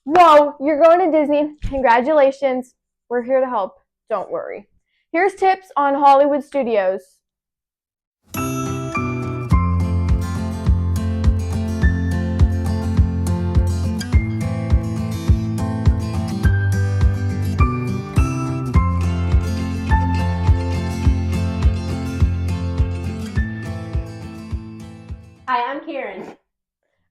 Whoa, you're going to Disney. Congratulations. We're here to help. Don't worry. Here's tips on Hollywood studios. Hi, I'm Karen,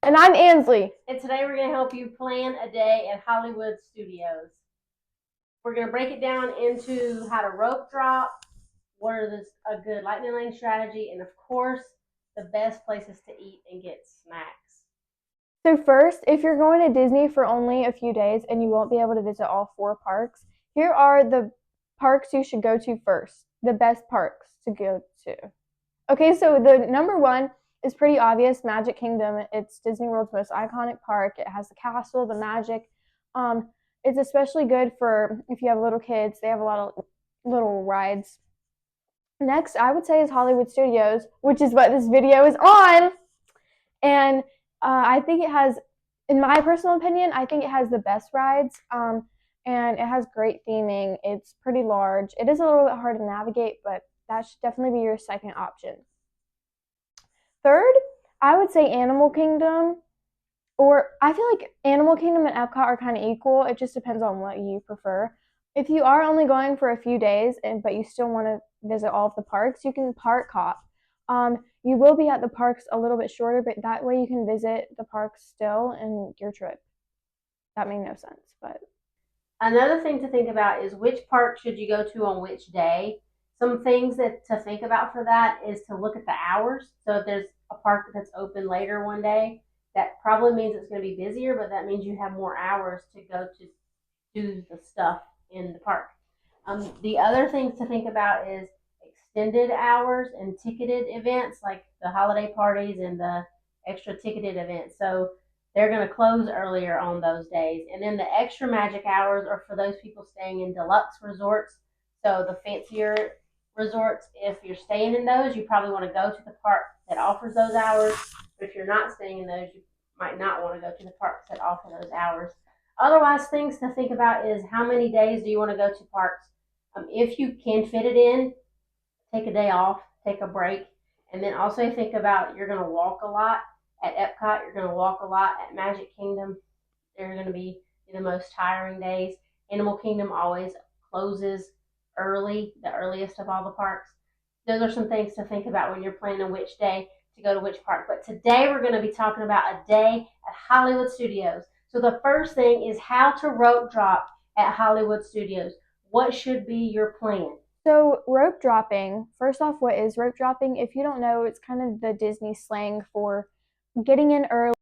And I'm Ansley. and today we're going to help you plan a day at Hollywood Studios. We're going to break it down into how to rope drop, what are a good lightning lane strategy, and of course, the best places to eat and get snacks. So, first, if you're going to Disney for only a few days and you won't be able to visit all 4 parks, here are the parks you should go to first, the best parks to go to. Okay, so the number one is pretty obvious, Magic Kingdom. It's Disney World's most iconic park. It has the castle, the magic. Um, it's especially good for if you have little kids. They have a lot of little rides. Next, I would say is Hollywood Studios, which is what this video is on. And I think it has, in my personal opinion, I think it has the best rides. And it has great theming. It's pretty large. It is a little bit hard to navigate, but that should definitely be your second option. Third, I would say Animal Kingdom, or I feel like Animal Kingdom and Epcot are kind of equal. It just depends on what you prefer. If you are only going for a few days, but you still want to visit all of the parks, you can park hop. You will be at the parks a little bit shorter, but that way you can visit the parks still in your trip. That made no sense, but Another thing to think about is which park should you go to on which day. Some things that to think about for that is to look at the hours. So if there's a park that's open later one day, that probably means it's going to be busier, but that means you have more hours to go to do the stuff in the park. The other things to think about is extended hours and ticketed events like the holiday parties and the extra ticketed events. So they're going to close earlier on those days. And then the extra magic hours are for those people staying in deluxe resorts. So the fancier resorts, if you're staying in those, you probably want to go to the park that offers those hours. But if you're not staying in those, you might not want to go to the parks that offer those hours. Otherwise, things to think about is how many days do you want to go to parks? If you can fit it in, take a day off, take a break, and then also think about you're going to walk a lot at Epcot, you're going to walk a lot at Magic Kingdom. They're going to be the most tiring days. Animal Kingdom always closes early, the earliest of all the parks. Those are some things to think about when you're planning which day to go to which park. But today we're going to be talking about a day at Hollywood Studios. So the first thing is how to rope drop at Hollywood Studios. What should be your plan? so rope dropping. First off, what is rope dropping? If you don't know, it's kind of the Disney slang for getting in early.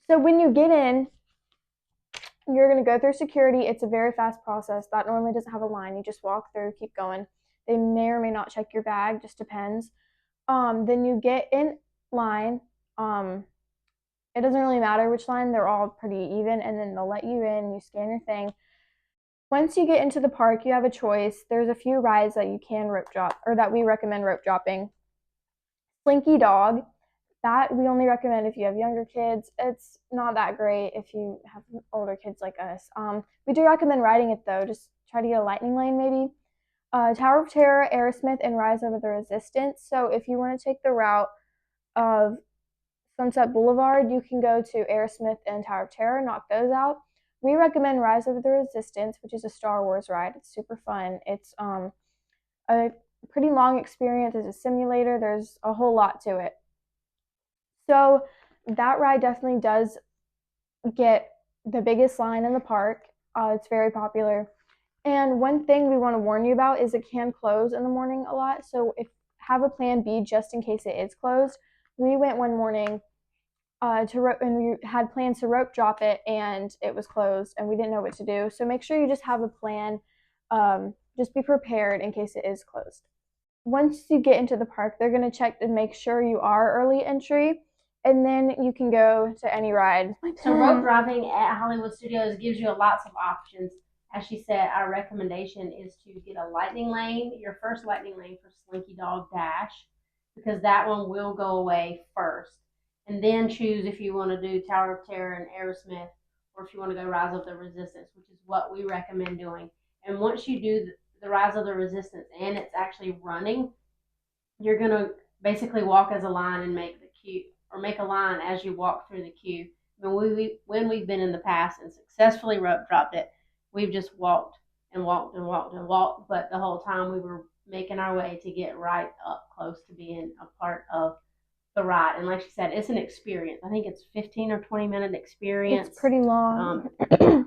So when you get in, you're going to go through security. It's a very fast process. That normally doesn't have a line. You just walk through, keep going. They may or may not check your bag, just depends. Then you get in line. Um, it doesn't really matter which line, they're all pretty even, and then they'll let you in, you scan your thing. Once you get into the park, you have a choice. There's a few rides that you can rope drop, or that we recommend rope dropping. Slinky Dog, that we only recommend if you have younger kids. It's not that great if you have older kids like us. We do recommend riding it though. Just try to get a lightning lane maybe. Tower of Terror, Aerosmith, and Rise of the Resistance. So if you want to take the route of Sunset Boulevard, you can go to Aerosmith and Tower of Terror, knock those out. We recommend Rise of the Resistance, which is a Star Wars ride. It's super fun. It's a pretty long experience. It's a simulator. There's a whole lot to it. So that ride definitely does get the biggest line in the park. It's very popular. And one thing we want to warn you about is it can close in the morning a lot. So if have a plan B just in case it is closed. We went one morning and we had plans to rope drop it, and it was closed, and we didn't know what to do. So make sure you just have a plan. Just be prepared in case it is closed. Once you get into the park, they're going to check to make sure you are early entry, and then you can go to any ride. So rope dropping at Hollywood Studios gives you lots of options. As she said, our recommendation is to get a lightning lane, your first lightning lane for Slinky Dog Dash, because that one will go away first. And then choose if you want to do Tower of Terror and Aerosmith, or if you want to go Rise of the Resistance, which is what we recommend doing. And once you do the Rise of the Resistance and it's actually running, you're going to basically walk as a line and make the queue, or make a line as you walk through the queue. When we've been in the past and successfully rope dropped it, we've just walked and walked and walked and walked, but the whole time we were making our way to get right up close to being a part of the ride. And like she said, it's an experience. I think it's 15 or 20-minute experience. It's pretty long.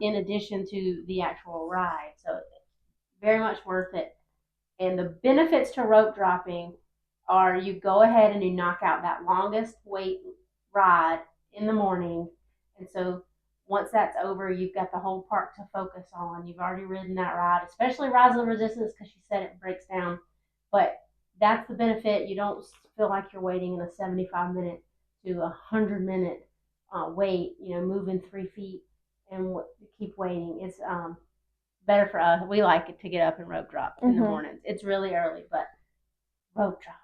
In addition to the actual ride. So it's very much worth it. And the benefits to rope dropping are you go ahead and you knock out that longest wait ride in the morning. And so once that's over, you've got the whole park to focus on. You've already ridden that ride, especially Rise of the Resistance, because she said it breaks down. But that's the benefit. You don't feel like you're waiting in a 75-minute to 100-minute wait, moving 3 feet and keep waiting. It's better for us. We like it to get up and rope drop in the mornings. It's really early, but rope drop.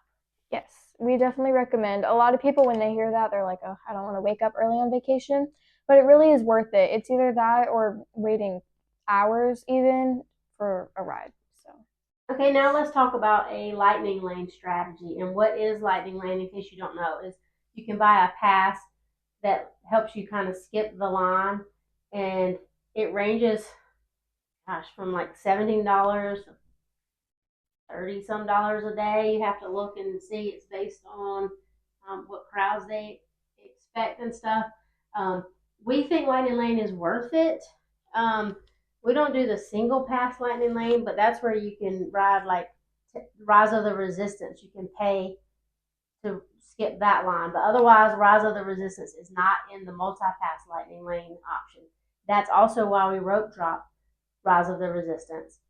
Yes, we definitely recommend. A lot of people, when they hear that, they're like, oh, I don't want to wake up early on vacation. But it really is worth it. It's either that or waiting hours even for a ride. So. Okay, now let's talk about a lightning lane strategy. And what is lightning lane, in case you don't know, is you can buy a pass that helps you kind of skip the line. And it ranges, from like $17 $30-some a day. You have to look and see. It's based on what crowds they expect and stuff. We think Lightning Lane is worth it. We don't do the single pass Lightning Lane, but that's where you can ride like Rise of the Resistance. You can pay to skip that line, but otherwise, Rise of the Resistance is not in the multi-pass Lightning Lane option. That's also why we rope drop Rise of the Resistance.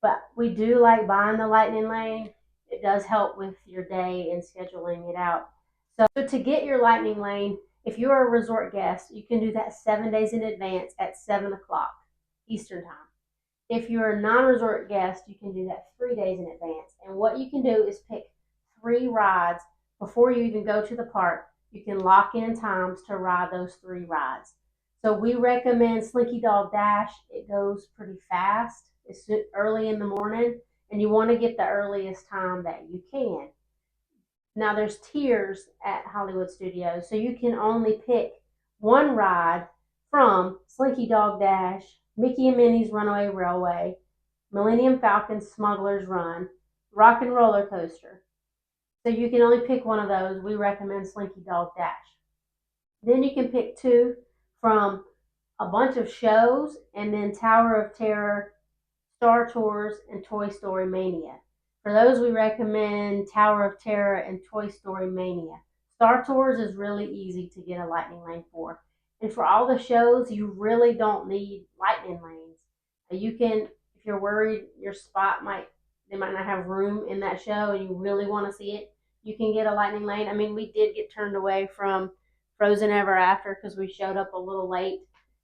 But we do like buying the Lightning Lane. It does help with your day and scheduling it out. So to get your Lightning Lane, if you're a resort guest, you can do that 7 days in advance at 7 o'clock Eastern Time. If you're a non-resort guest, you can do that 3 days in advance. And what you can do is pick 3 rides before you even go to the park. You can lock in times to ride those 3 rides. So we recommend Slinky Dog Dash. It goes pretty fast. It's early in the morning, and you want to get the earliest time that you can. Now there's tiers at Hollywood Studios, so you can only pick one ride from Slinky Dog Dash, Mickey and Minnie's Runaway Railway, Millennium Falcon's Smuggler's Run, Rock and Roller Coaster. So you can only pick one of those. We recommend Slinky Dog Dash. Then you can pick 2 from a bunch of shows, and then Tower of Terror, Star Tours, and Toy Story Mania. For those, we recommend Tower of Terror and Toy Story Mania. Star Tours is really easy to get a Lightning Lane for. And for all the shows, you really don't need Lightning Lanes. You can, if you're worried your spot they might not have room in that show and you really want to see it, you can get a Lightning Lane. I mean, we did get turned away from Frozen Ever After because we showed up a little late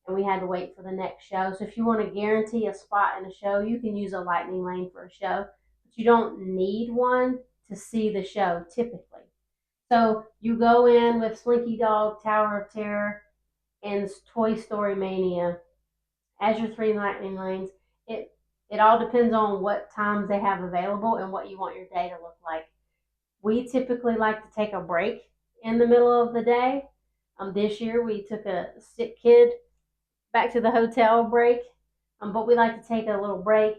and we had to wait for the next show. So if you want to guarantee a spot in a show, you can use a Lightning Lane for a show, but you don't need one to see the show typically. So you go in with Slinky Dog, Tower of Terror, and Toy Story Mania as your 3 Lightning Lanes. It all depends on what times they have available and what you want your day to look like. We typically like to take a break in the middle of the day. This year we took a sick kid back to the hotel break, but we like to take a little break,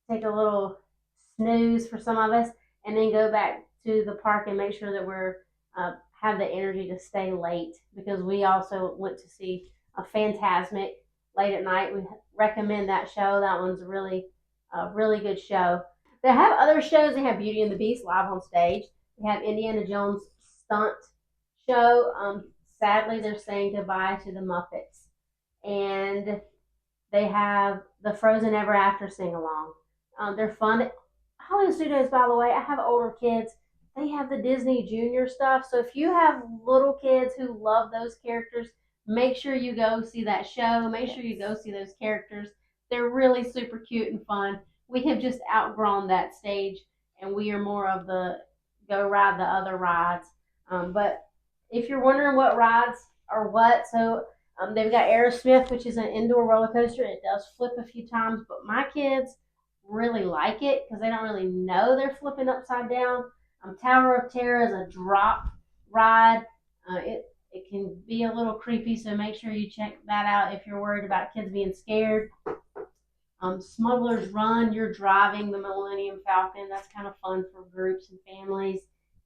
take a little snooze for some of us, and then go back to the park and make sure that we're have the energy to stay late, because we also went to see a Fantasmic late at night. We recommend that show. That one's a really good show. They have other shows. They have Beauty and the Beast live on stage. They have Indiana Jones stunt show. sadly they're saying goodbye to the Muppets, and they have the Frozen Ever After sing along. They're fun. Hollywood Studios, by the way, I have older kids. They have the Disney Junior stuff. So if you have little kids who love those characters, make sure you go see that show. Make sure you go see those characters. They're really super cute and fun. We have just outgrown that stage, and we are more of the go ride the other rides. But if you're wondering what rides are what, so they've got Aerosmith, which is an indoor roller coaster. It does flip a few times, but my kids really like it because they don't really know they're flipping upside down. Tower of Terror is a drop ride. It can be a little creepy, so make sure you check that out if you're worried about kids being scared. Smuggler's Run, you're driving the Millennium Falcon. That's kind of fun for groups and families.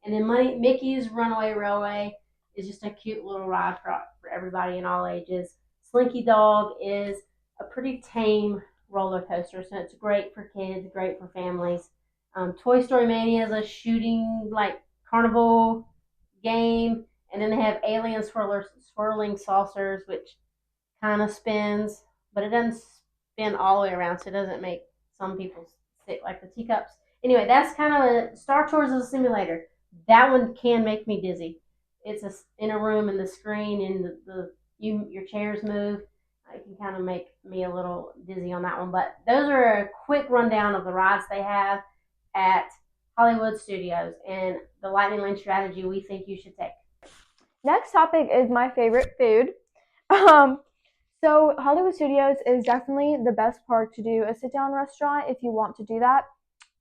And then Mickey's Runaway Railway is just a cute little ride for everybody in all ages. Slinky Dog is a pretty tame roller coaster, so it's great for kids, great for families. Toy Story Mania is a shooting like carnival game, and then they have Alien Swirling Saucers, which kind of spins, but it doesn't spin all the way around, so it doesn't make some people sick like the teacups. Anyway, that's kind of a Star Tours is a simulator. That one can make me dizzy. It's in a room and the screen and your chairs move. It can kind of make me a little dizzy on that one. But those are a quick rundown of the rides they have at Hollywood Studios and the Lightning Lane strategy we think you should take. Next topic is my favorite food. So Hollywood Studios is definitely the best park to do a sit-down restaurant if you want to do that.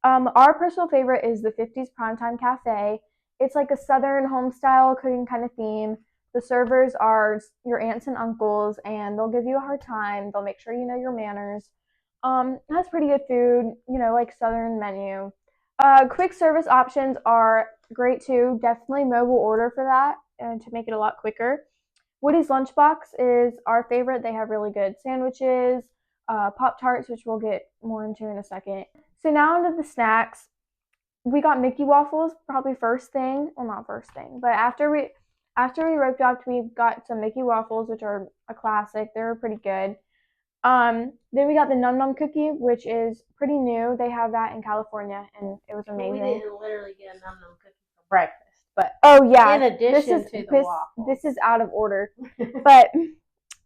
Our personal favorite is the 50s Primetime Cafe. It's like a Southern home-style cooking kind of theme. The servers are your aunts and uncles, and they'll give you a hard time. They'll make sure you know your manners. It has pretty good food, like Southern menu. Quick service options are great too. Definitely mobile order for that and to make it a lot quicker. Woody's Lunchbox is our favorite. They have really good sandwiches, Pop-Tarts, which we'll get more into in a second. So now onto the snacks. We got Mickey waffles probably first thing. Well, not first thing, but after we rope dropped, we got some Mickey waffles, which are a classic. They were pretty good. Then we got the Num Num cookie, which is pretty new. They have that in California, and it was amazing. We didn't literally get a Num Num cookie for breakfast, but oh yeah, in addition to the waffles, this is out of order. But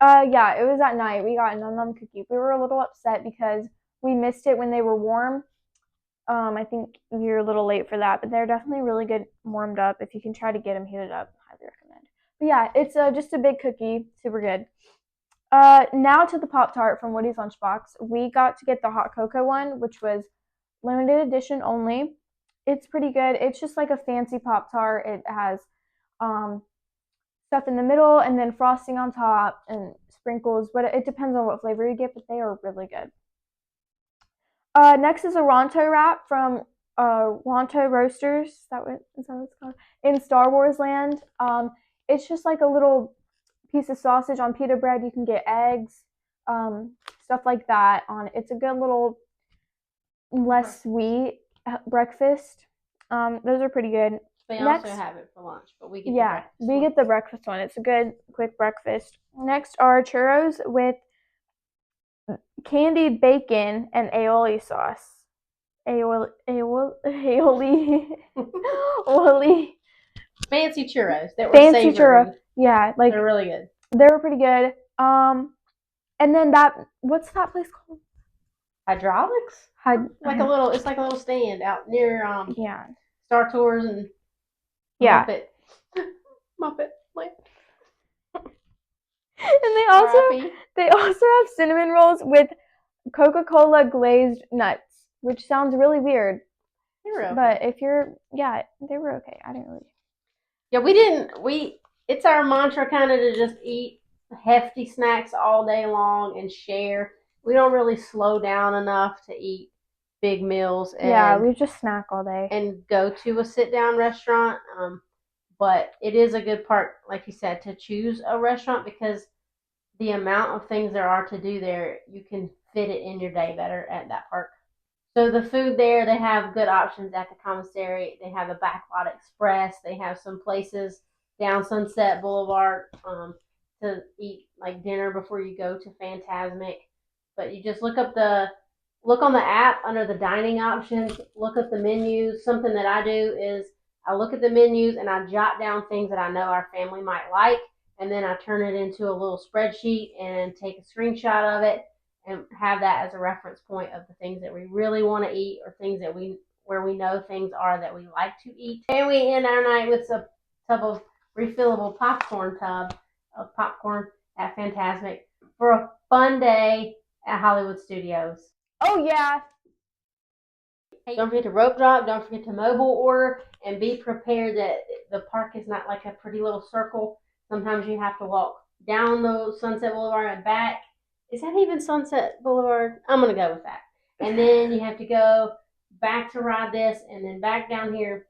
yeah, it was at night. We got a Num Num cookie. We were a little upset because we missed it when they were warm. I think you're a little late for that, but they're definitely really good warmed up. If you can try to get them heated up, highly recommend. But yeah, it's just a big cookie, super good. Now to the Pop-Tart from Woody's Lunchbox. We got to get the hot cocoa one, which was limited edition only. It's pretty good. It's just like a fancy Pop-Tart. It has stuff in the middle and then frosting on top and sprinkles, but it depends on what flavor you get, but they are really good. Next is a Ronto wrap from Ronto Roasters. Is that what it's called? In Star Wars Land. It's just like a little piece of sausage on pita bread. You can get eggs, stuff like that on it. It's a good little less sweet breakfast. Those are pretty good. They also have it for lunch, but we get get the breakfast one. It's a good quick breakfast. Next are churros with candied bacon and aioli sauce. Aioli. Fancy churros that were fancy churros. Yeah, like they're really good. They were pretty good. And then what's that place called? Hydraulics. It's like a little stand out near Star Tours and Muppet Land. And they also have cinnamon rolls with Coca-Cola glazed nuts, which sounds really weird. They were okay. But they were okay. I didn't really. Yeah, it's our mantra kind of to just eat hefty snacks all day long and share. We don't really slow down enough to eat big meals. We just snack all day. And go to a sit-down restaurant. But it is a good part, like you said, to choose a restaurant because the amount of things there are to do there, you can fit it in your day better at that park. So the food there, they have good options at the commissary. They have a Backlot Express. They have some places down Sunset Boulevard to eat like dinner before you go to Fantasmic. But you just look on the app under the dining options, look up the menus. Something that I do is I look at the menus and I jot down things that I know our family might like, and then I turn it into a little spreadsheet and take a screenshot of it and have that as a reference point of the things that we really want to eat or things that where we know things are that we like to eat. And we end our night with a tub of refillable popcorn tub of popcorn at Fantasmic for a fun day at Hollywood Studios. Oh yeah. Don't forget to rope drop, don't forget to mobile order, and be prepared that the park is not like a pretty little circle. Sometimes you have to walk down the Sunset Boulevard and back. Is that even Sunset Boulevard? I'm going to go with that. And then you have to go back to ride this and then back down here.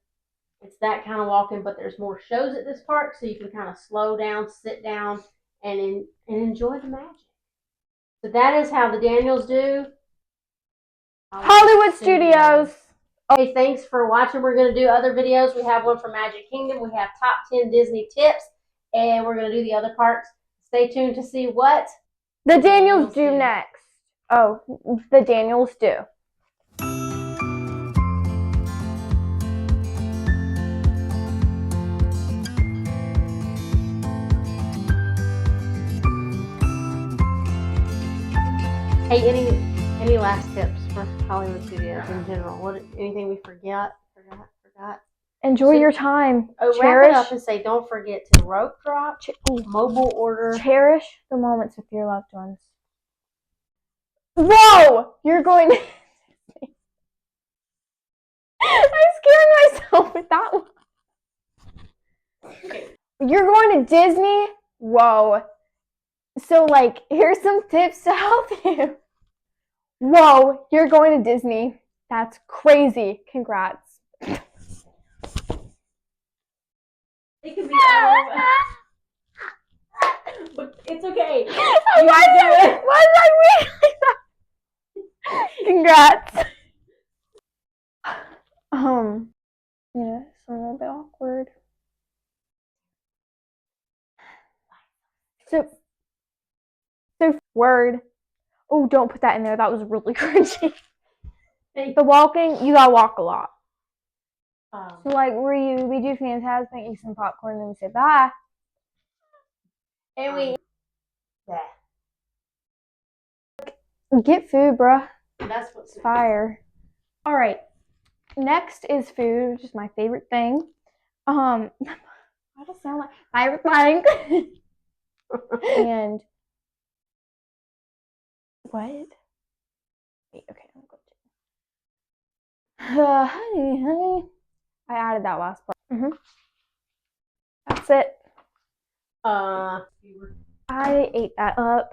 It's that kind of walking, but there's more shows at this park, so you can kind of slow down, sit down, and enjoy the magic. So that is how the Daniels do. Hollywood Studios. Hey, thanks for watching. We're going to do other videos. We have one for Magic Kingdom. We have top 10 Disney tips, and we're going to do the other parks. Stay tuned to see what the Daniels do next. Oh, the Daniels do. Hey, any last tips for Hollywood Studios in general? Anything we forgot? Enjoy your time. Wrap it up and say, don't forget to rope drop, mobile order. Cherish the moments with your loved ones. Whoa! You're going to... I'm scaring myself with that one. Okay. You're going to Disney? Whoa. So, like, here's some tips to help you. Whoa, you're going to Disney. That's crazy. Congrats. It can be over. But it's okay. Why did I wait like that? Congrats. Yeah, it's a little bit awkward. So word. Oh, don't put that in there. That was really cringy. The walking, you gotta walk a lot. So like we do Fantasmic, eat some popcorn, and then we say bye. And we get food, bruh. That's what's fire. Alright. Next is food, which is my favorite thing. Why does it sound like favorite thing? And what? Wait, okay, I'm going to honey. I added that last part. That's it. I ate that up.